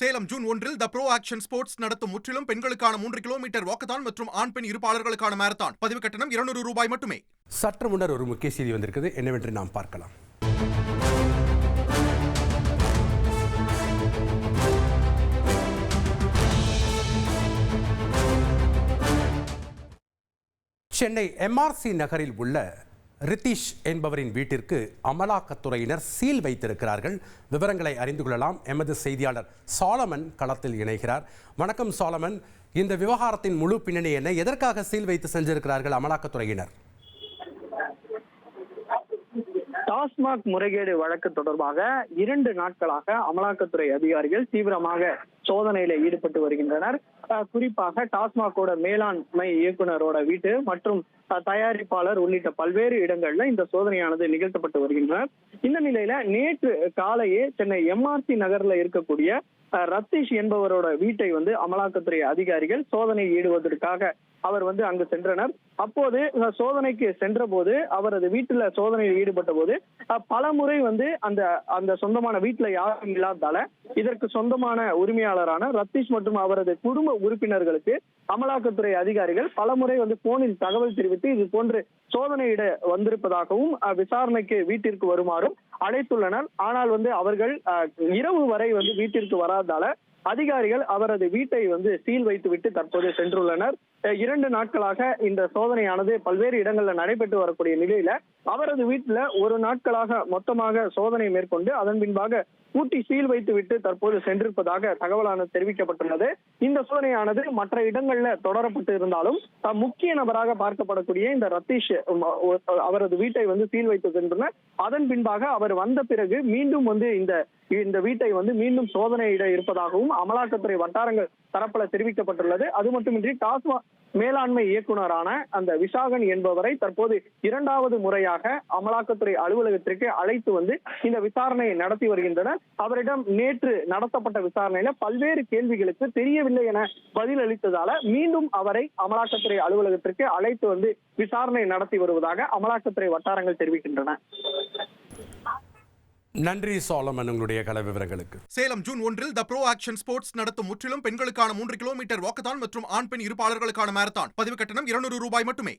Salem June 1 த bro action sports நடத்தும் முற்றிலும் பெண்களுக்கான 3 கிலோமீட்டர் வாக்கத்தான் மற்றும் ஆண் பெண் இருப்பாளர்களுக்கான மாரத்தான். பதிவு கட்டணம் ₹200 மட்டுமே. சற்று முன்னர் ஒரு முக்கிய செய்தி வந்திருக்கிறது, என்னவென்று நாம் பார்க்கலாம். சென்னை MRC நகரில் உள்ள ரித்தீஷ் என்பவரின் வீட்டிற்கு அமலாக்கத்துறையினர் சீல் வைத்திருக்கிறார்கள். விவரங்களை அறிந்து கொள்ளலாம். எமது செய்தியாளர் சாலமன் களத்தில் இணைகிறார். வணக்கம் சாலமன், இந்த விவகாரத்தின் முழு பின்னணி என்ன? எதற்காக சீல் வைத்து சென்றிருக்கிறார்கள் அமலாக்கத்துறையினர்? டாஸ்மாக் முறைகேடு வழக்கு தொடர்பாக 2 நாட்களாக அமலாக்கத்துறை அதிகாரிகள் தீவிரமாக சோதனையில ஈடுபட்டு வருகின்றனர். குறிப்பாக டாஸ்மாகோட மேலாண்மை இயக்குனரோட வீட்டு மற்றும் தயாரிப்பாளர் உள்ளிட்ட பல்வேறு இடங்கள்ல இந்த சோதனையானது நிகழ்த்தப்பட்டு வருகின்றனர். இந்த நிலையில நேற்று காலையே சென்னை MRC நகர்ல இருக்கக்கூடிய ரத்தீஷ் என்பவரோட வீட்டை அமலாக்கத்துறை அதிகாரிகள் சோதனையில் ஈடுபடுவதற்காக அவர் அங்கு சென்றனர். அப்போது சோதனைக்கு சென்ற போது அவரது வீட்டுல சோதனையில் ஈடுபட்ட போது பல முறை அந்த சொந்தமான வீட்டுல யாரும் இல்லாததால இதற்கு சொந்தமான உரிமையாளரான ரத்தீஷ் மற்றும் அவரது குடும்ப உறுப்பினர்களுக்கு அமலாக்கத்துறை அதிகாரிகள் பல முறை போனில் தகவல் தெரிவித்து இது போன்று சோதனையிட வந்திருப்பதாகவும் விசாரணைக்கு வீட்டிற்கு வருமாறும் அழைத்துள்ளனர். ஆனால் அவர்கள் இரவு வரை வீட்டிற்கு வராததால அதிகாரிகள் அவரது வீட்டை சீல் வைத்துவிட்டு தற்போது சென்றுள்ளனர். 2 நாட்களாக இந்த சோதனையானது பல்வேறு இடங்கள்ல நடைபெற்று வரக்கூடிய நிலையில அவரது வீட்டுல ஒரு நாட்களாக மொத்தமாக சோதனை மேற்கொண்டு அதன் பின்பாக பூட்டி சீல் வைத்து விட்டு தற்போது சென்றிருப்பதாக தகவலானது தெரிவிக்கப்பட்டுள்ளது. இந்த சோதனையானது மற்ற இடங்கள்ல தொடரப்பட்டு இருந்தாலும் முக்கிய நபராக பார்க்கப்படக்கூடிய இந்த ரத்தீஷ் அவரது வீட்டை சீல் வைத்து சென்றனர். அதன் பின்பாக அவர் வந்த பிறகு மீண்டும் இந்த வீட்டை மீண்டும் சோதனையிட இருப்பதாகவும் அமலாக்கத்துறை வட்டாரங்கள் தரப்புல தெரிவிக்கப்பட்டுள்ளது. அது மட்டுமின்றி டாஸ்மாக் மேலாண்மை இயக்குனரான அந்த விசாகன் என்பவரை தற்போது 2வது முறையாக அமலாக்கத்துறை அலுவலகத்திற்கு அழைத்து இந்த விசாரணையை நடத்தி வருகின்றனர். அவரிடம் நேற்று நடத்தப்பட்ட விசாரணையில பல்வேறு கேள்விகளுக்கு தெரியவில்லை என பதில் அளித்ததால மீண்டும் அவரை அமலாக்கத்துறை அலுவலகத்திற்கு அழைத்து விசாரணை நடத்தி வருவதாக அமலாக்கத்துறை வட்டாரங்கள் தெரிவிக்கின்றன. நன்றி சாலமன், உங்களுடைய கள விவரங்களுக்கு. சேலம் ஜூன் 1 த ப்ரோ ஆக்ஷன் ஸ்போர்ட்ஸ் நடத்தும் முற்றிலும் பெண்களுக்கான 3 கிலோமீட்டர் வாக்கத்தான் மற்றும் ஆண் பெண் இருப்பாளர்களுக்கான மாரத்தான். பதிவு கட்டணம் ₹200 மட்டுமே.